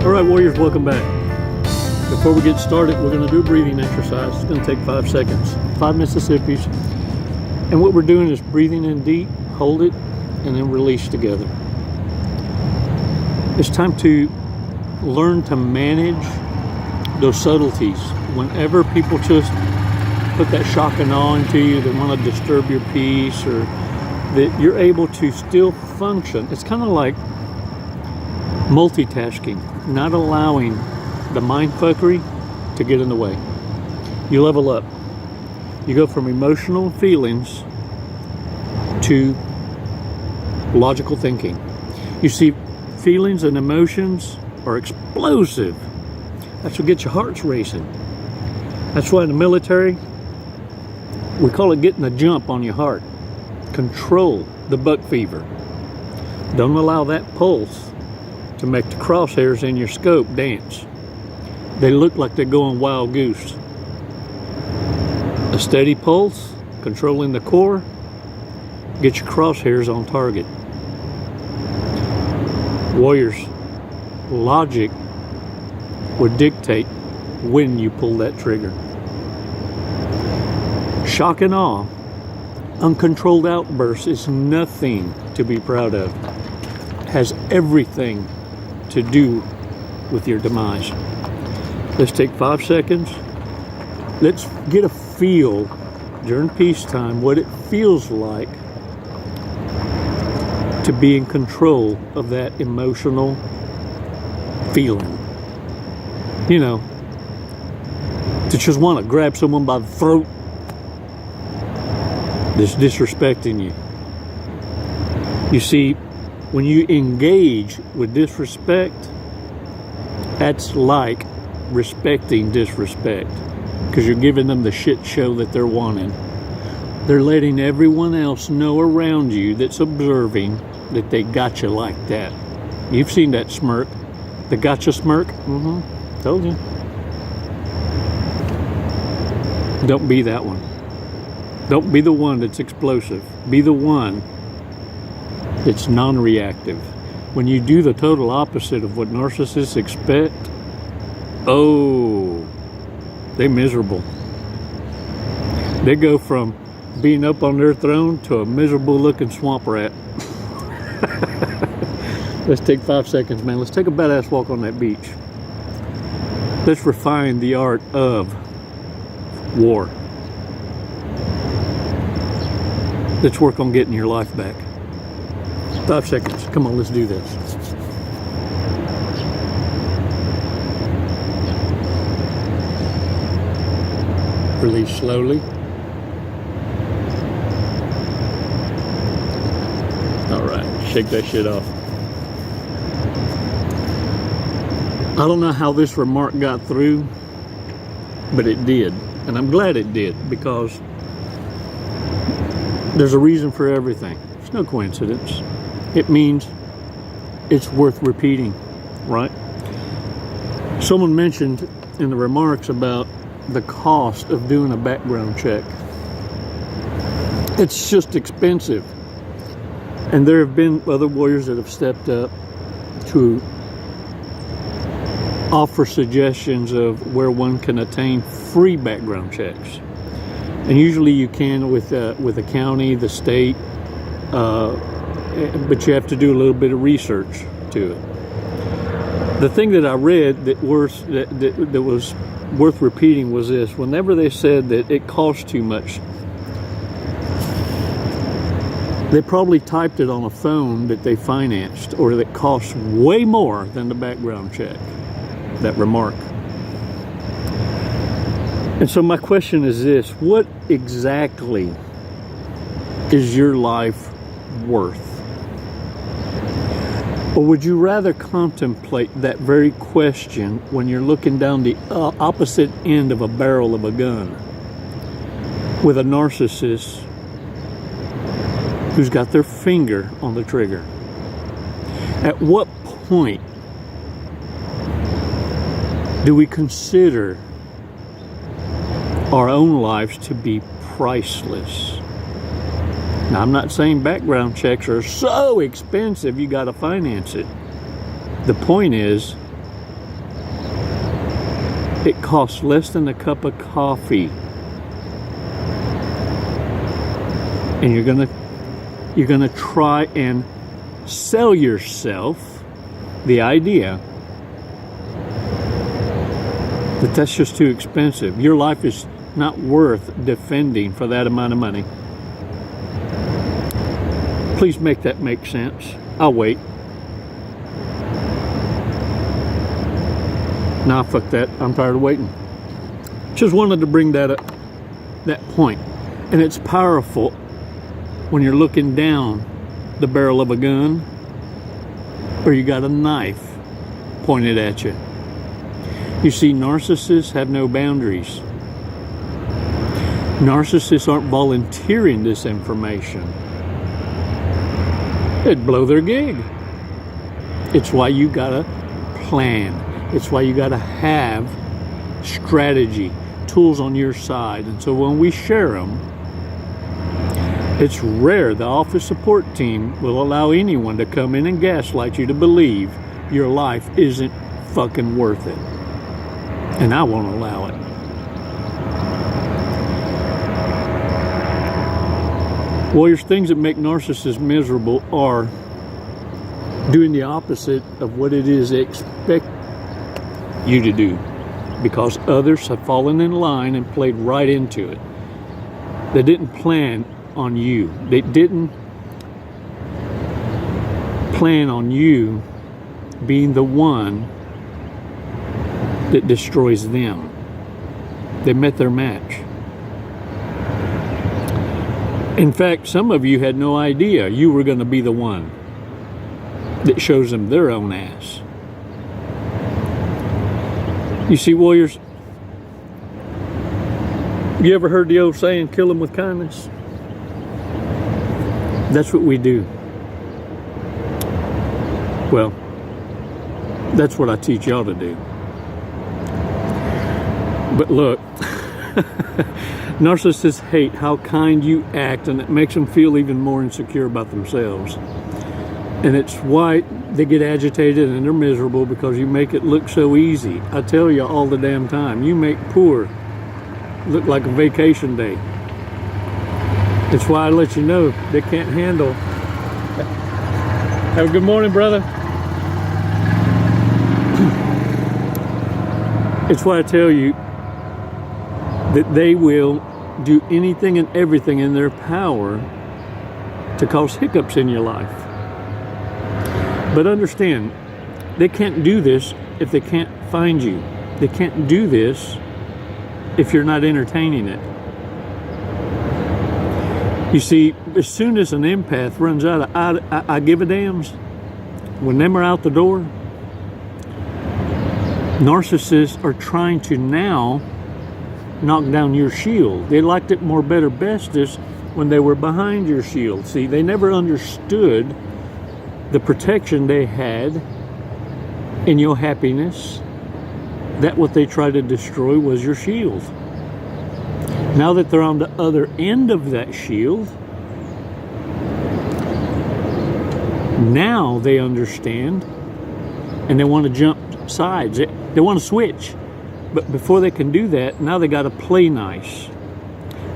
All right, warriors, welcome back. Before we get started, we're going to do a breathing exercise. It's going to take 5 seconds, 5 Mississippis. And what we're doing is breathing in deep, hold it, and then release together. It's time to learn to manage those subtleties. Whenever people just put that shock and awe into you, they want to disturb your peace, or that you're able to still function. It's kind of like multitasking, not allowing the mind fuckery to get in the way. You level up. You go from emotional feelings to logical thinking. You see, feelings and emotions are explosive. That's what gets your hearts racing. That's why in the military, we call it getting a jump on your heart. Control the buck fever. Don't allow that pulse to make the crosshairs in your scope dance. They look like they're going wild goose. A steady pulse, controlling the core, get your crosshairs on target. Warriors, logic would dictate when you pull that trigger. Shock and awe, uncontrolled outbursts is nothing to be proud of. It has everything to do with your demise. Let's take 5 seconds. Let's get a feel during peacetime what it feels like to be in control of that emotional feeling. You know, to just want to grab someone by the throat that's disrespecting you. You see, when you engage with disrespect, that's like respecting disrespect, because you're giving them the shit show that they're wanting. They're letting everyone else know around you that's observing that they got you like that. You've seen that smirk, the gotcha smirk. Told you. Don't be that one. Don't be the one that's explosive. Be the one that's non-reactive. When you do the total opposite of what narcissists expect, oh, they're miserable. They go from being up on their throne to a miserable looking swamp rat. Let's take 5 seconds, man. Let's take a badass walk on that beach. Let's refine the art of war. Let's work on getting your life back. 5 seconds. Come on, let's do this. Release slowly. All right, shake that shit off. I don't know how this remark got through, but it did. And I'm glad it did, because there's a reason for everything. It's no coincidence. It means it's worth repeating, right? Someone mentioned in the remarks about the cost of doing a background check. It's just expensive. And there have been other warriors that have stepped up to offer suggestions of where one can attain free background checks. And usually you can with the county, the state, but you have to do a little bit of research to it. The thing that I read that was worth repeating was this: whenever they said that it costs too much, they probably typed it on a phone that they financed, or that costs way more than the background check, that remark. And so my question is this: what exactly is your life worth? Or would you rather contemplate that very question when you're looking down the opposite end of a barrel of a gun with a narcissist who's got their finger on the trigger? At what point do we consider our own lives to be priceless? Now, I'm not saying background checks are so expensive you got to finance it. The point is, It costs less than a cup of coffee. And you're gonna try and sell yourself the idea that that's just too expensive. Your life is not worth defending for that amount of money. Please make that make sense. I'll wait. Nah, fuck that. I'm tired of waiting. Just wanted to bring that up, that point. And it's powerful when you're looking down the barrel of a gun or you got a knife pointed at you. You see, narcissists have no boundaries. Narcissists aren't volunteering this information. It'd blow their gig. It's why you gotta plan. It's why you gotta have strategy, tools on your side. And so when we share them, it's rare the office support team will allow anyone to come in and gaslight you to believe your life isn't fucking worth it. And I won't allow it. Warriors, things that make narcissists miserable are doing the opposite of what it is they expect you to do, because others have fallen in line and played right into it. They didn't plan on you. They didn't plan on you being the one that destroys them. They met their match. In fact, some of you had no idea you were going to be the one that shows them their own ass. You see, warriors, you ever heard the old saying, kill them with kindness? That's what we do. Well, that's what I teach y'all to do. But look, narcissists hate how kind you act, and it makes them feel even more insecure about themselves. And it's why they get agitated and they're miserable, because you make it look so easy. I tell you all the damn time, you make poor look like a vacation day. It's why I let you know they can't handle. Have a good morning, brother. It's why I tell you that they will do anything and everything in their power to cause hiccups in your life. But understand, they can't do this if they can't find you. They can't do this if you're not entertaining it. You see, as soon as an empath runs out of I give a dams, when them are out the door, narcissists are trying to now knock down your shield. They liked it more, better, bestest when they were behind your shield. See, they never understood the protection they had in your happiness. That what they tried to destroy was your shield. Now that they're on the other end of that shield, now they understand and they want to jump sides. They want to switch. But before they can do that, now they got to play nice.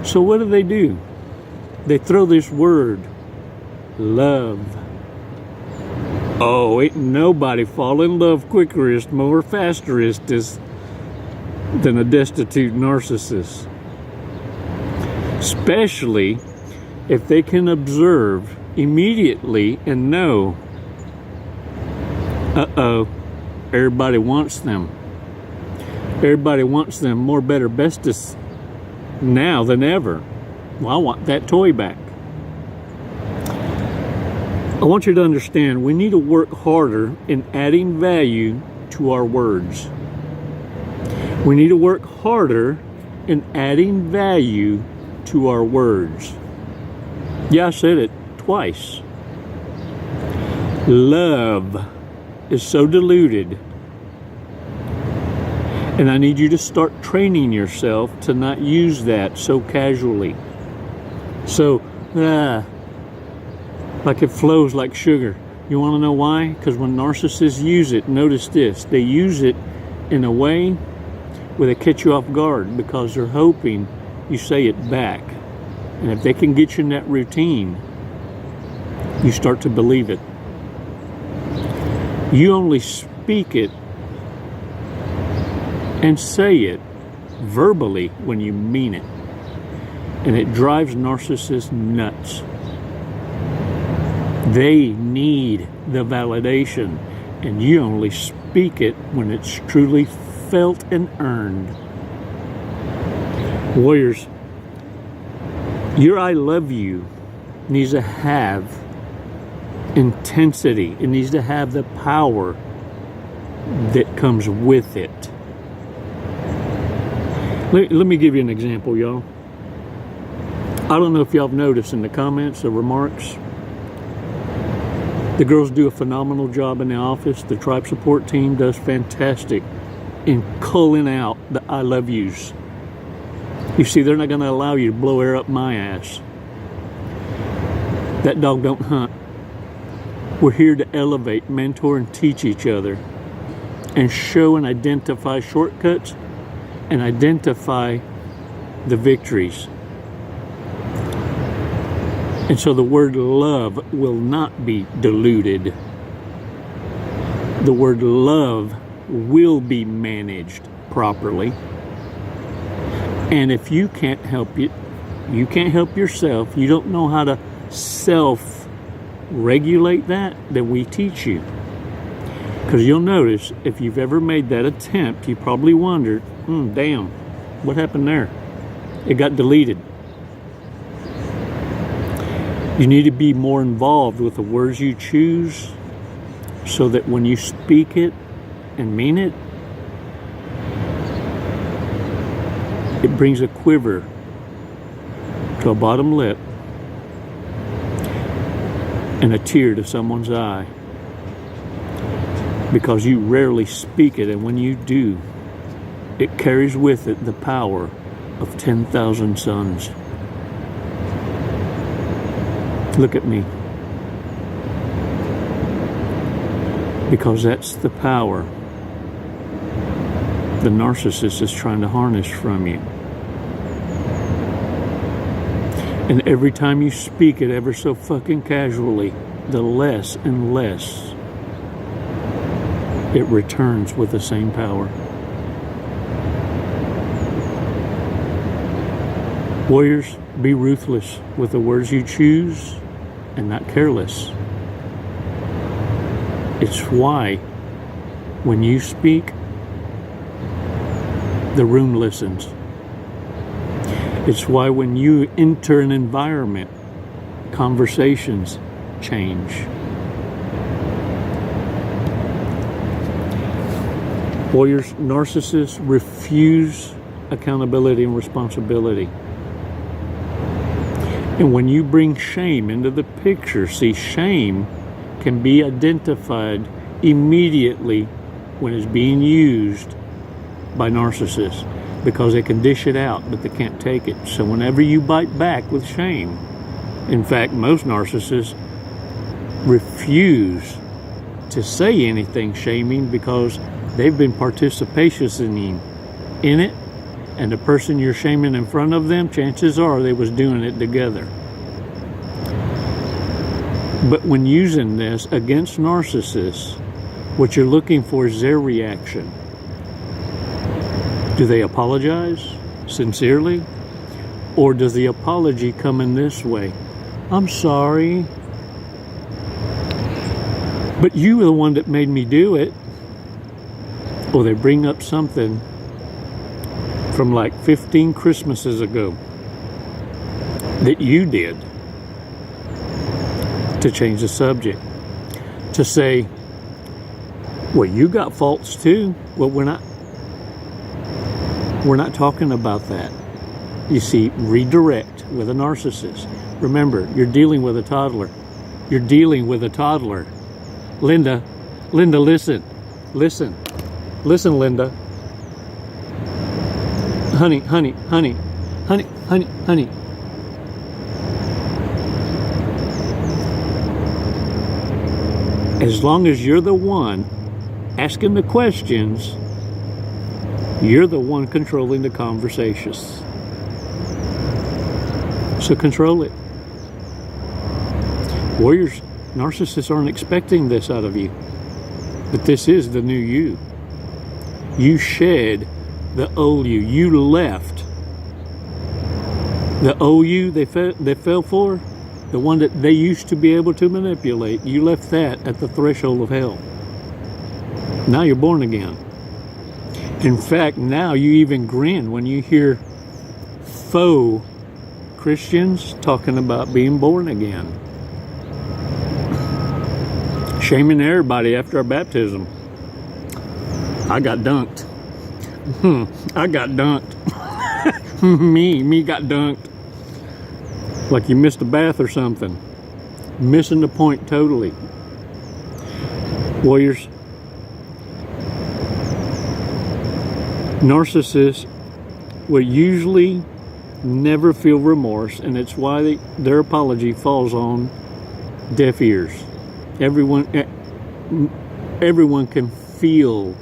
So what do? They throw this word, love. Oh, ain't nobody fall in love quickerest, more fasterest than a destitute narcissist. Especially if they can observe immediately and know, uh-oh, everybody wants them. Everybody wants them more, better, bestest now than ever. Well, I want that toy back. I want you to understand, we need to work harder in adding value to our words. We need to work harder in adding value to our words. Yeah, I said it twice. Love is so diluted. And I need you to start training yourself to not use that so casually. So, like it flows like sugar. You want to know why? Because when narcissists use it, notice this, they use it in a way where they catch you off guard because they're hoping you say it back. And if they can get you in that routine, you start to believe it. You only speak it and say it verbally when you mean it. And it drives narcissists nuts. They need the validation, and you only speak it when it's truly felt and earned. Warriors, your I love you needs to have intensity. It needs to have the power that comes with it. Let me give you an example, y'all. I don't know if y'all have noticed in the comments, the remarks, the girls do a phenomenal job in the office. The tribe support team does fantastic in culling out the I love yous. You see, they're not going to allow you to blow air up my ass. That dog don't hunt. We're here to elevate, mentor, and teach each other, and show and identify shortcuts and identify the victories. And so the word love will not be diluted. The word love will be managed properly. And if you can't help it, you can't help yourself, you don't know how to self-regulate that, then we teach you. Because you'll notice, if you've ever made that attempt, you probably wondered, damn, what happened there? It got deleted. You need to be more involved with the words you choose so that when you speak it and mean it, it brings a quiver to a bottom lip and a tear to someone's eye, because you rarely speak it, and when you do, it carries with it the power of 10,000 suns. Look at me. Because that's the power the narcissist is trying to harness from you. And every time you speak it ever so fucking casually, the less and less it returns with the same power. Warriors, be ruthless with the words you choose and not careless. It's why when you speak, the room listens. It's why when you enter an environment, conversations change. Warriors, narcissists refuse accountability and responsibility. And when you bring shame into the picture, see, shame can be identified immediately when it's being used by narcissists, because they can dish it out, but they can't take it. So whenever you bite back with shame, in fact, most narcissists refuse to say anything shaming because they've been participating in it, and the person you're shaming in front of them, chances are they was doing it together. But when using this against narcissists, what you're looking for is their reaction. Do they apologize sincerely? Or does the apology come in this way? I'm sorry, but you were the one that made me do it. Or they bring up something from like 15 Christmases ago that you did to change the subject. To say, well, you got faults too. Well, we're not talking about that. You see, redirect with a narcissist. Remember, you're dealing with a toddler. You're dealing with a toddler. Linda, listen. Listen, Linda. Honey. As long as you're the one asking the questions, You're the one controlling the conversations. So control it. Warriors, narcissists aren't expecting this out of you. But this is the new you. You shed the old you. You left the old you they fell for, the one that they used to be able to manipulate. You left that at the threshold of hell. Now you're born again. In fact, now you even grin when you hear faux Christians talking about being born again. Shaming everybody after our baptism. I got dunked. I got dunked. me got dunked. Like you missed a bath or something. Missing the point totally. Warriors, narcissists will usually never feel remorse, and it's why their apology falls on deaf ears. Everyone can feel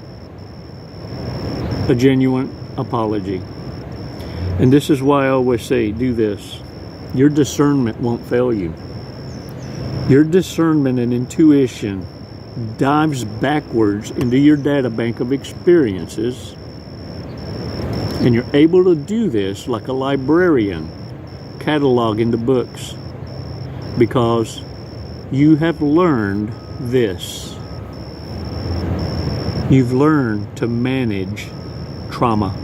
a genuine apology. And this is why I always say, do this. Your discernment won't fail you. Your discernment and intuition dives backwards into your data bank of experiences, and you're able to do this like a librarian cataloging the books, because you have learned this. You've learned to manage trauma.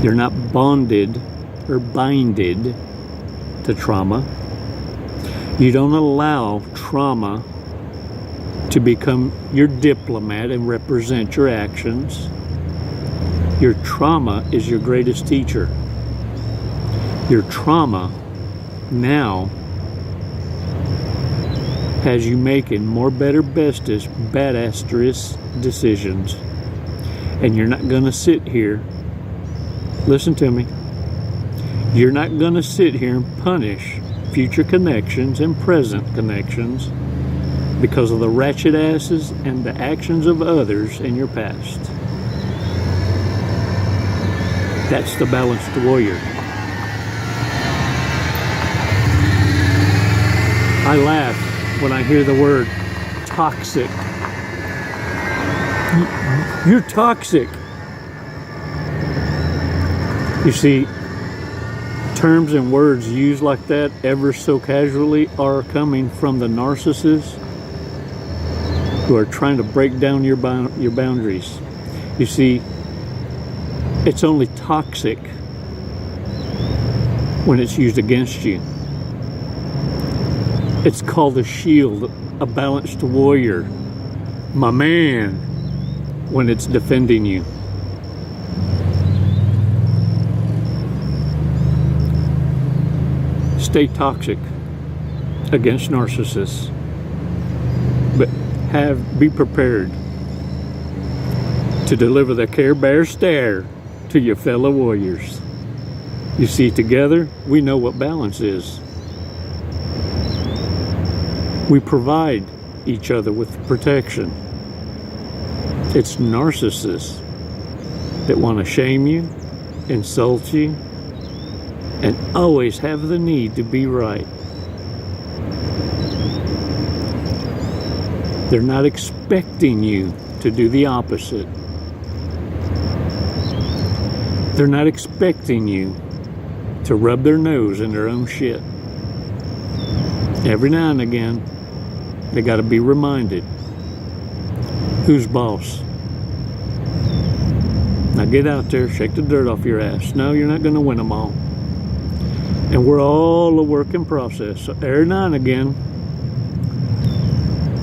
You're not bonded or binded to trauma. You don't allow trauma to become your diplomat and represent your actions. Your trauma is your greatest teacher. Your trauma now has you making more better, bestest, badasserous decisions. And you're not going to sit here, listen to me, you're not going to sit here and punish future connections and present connections because of the ratchet asses and the actions of others in your past. That's the balanced warrior. I laugh when I hear the word toxic. You're toxic. You see, terms and words used like that ever so casually are coming from the narcissists who are trying to break down your boundaries. You see, it's only toxic when it's used against you. It's called a shield, a balanced warrior, my man, when it's defending you. Stay toxic against narcissists, but be prepared to deliver the Care Bear stare to your fellow warriors. You see, together we know what balance is. We provide each other with protection. It's narcissists that want to shame you, insult you, and always have the need to be right. They're not expecting you to do the opposite. They're not expecting you to rub their nose in their own shit. Every now and again, they got to be reminded who's boss. Now get out there, shake the dirt off your ass. No, you're not going to win them all. And we're all a work in process. So every now and again,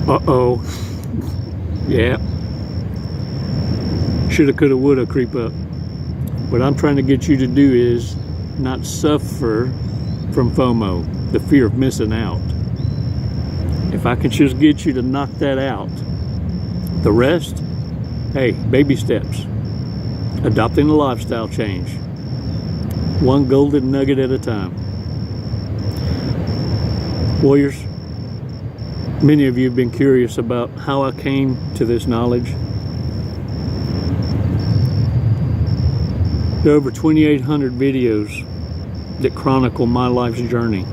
uh-oh, yeah, shoulda, coulda, woulda creep up. What I'm trying to get you to do is not suffer from FOMO, the fear of missing out. If I can just get you to knock that out, the rest, hey, baby steps. Adopting a lifestyle change. One golden nugget at a time. Warriors, many of you have been curious about how I came to this knowledge. There are over 2,800 videos that chronicle my life's journey.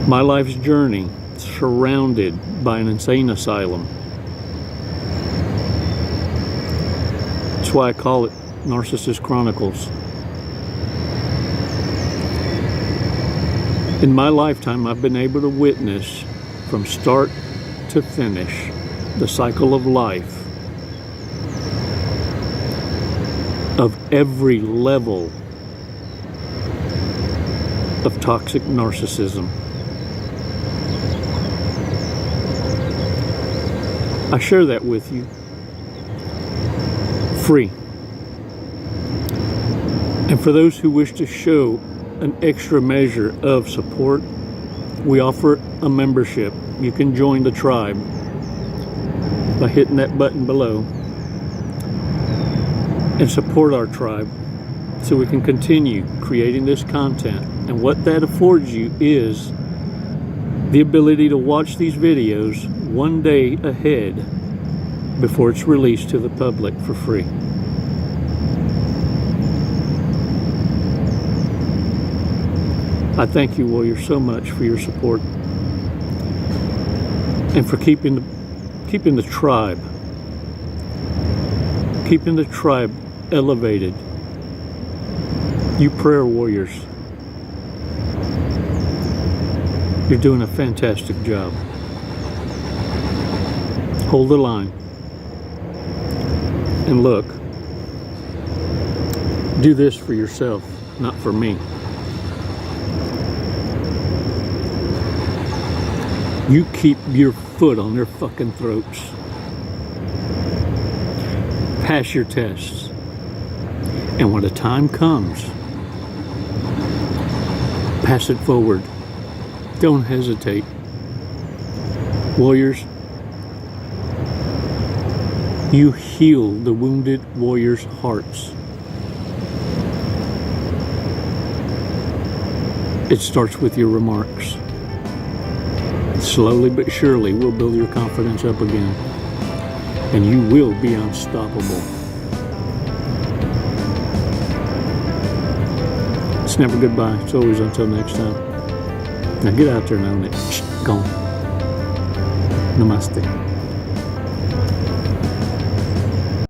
My life's journey surrounded by an insane asylum. That's why I call it Narcissist Chronicles. In my lifetime, I've been able to witness from start to finish the cycle of life of every level of toxic narcissism. I share that with you free. And for those who wish to show an extra measure of support, we offer a membership. You can join the tribe by hitting that button below and support our tribe so we can continue creating this content. And what that affords you is the ability to watch these videos one day ahead before it's released to the public for free. I thank you, Warriors, so much for your support and for keeping the tribe elevated. You prayer warriors, you're doing a fantastic job. Hold the line and look. Do this for yourself, not for me. You keep your foot on their fucking throats. Pass your tests. And when the time comes, pass it forward. Don't hesitate. Warriors, you heal the wounded warriors' hearts. It starts with your remarks. Slowly but surely, we'll build your confidence up again. And you will be unstoppable. It's never goodbye. It's always until next time. Now get out there and own it. Go on. Namaste.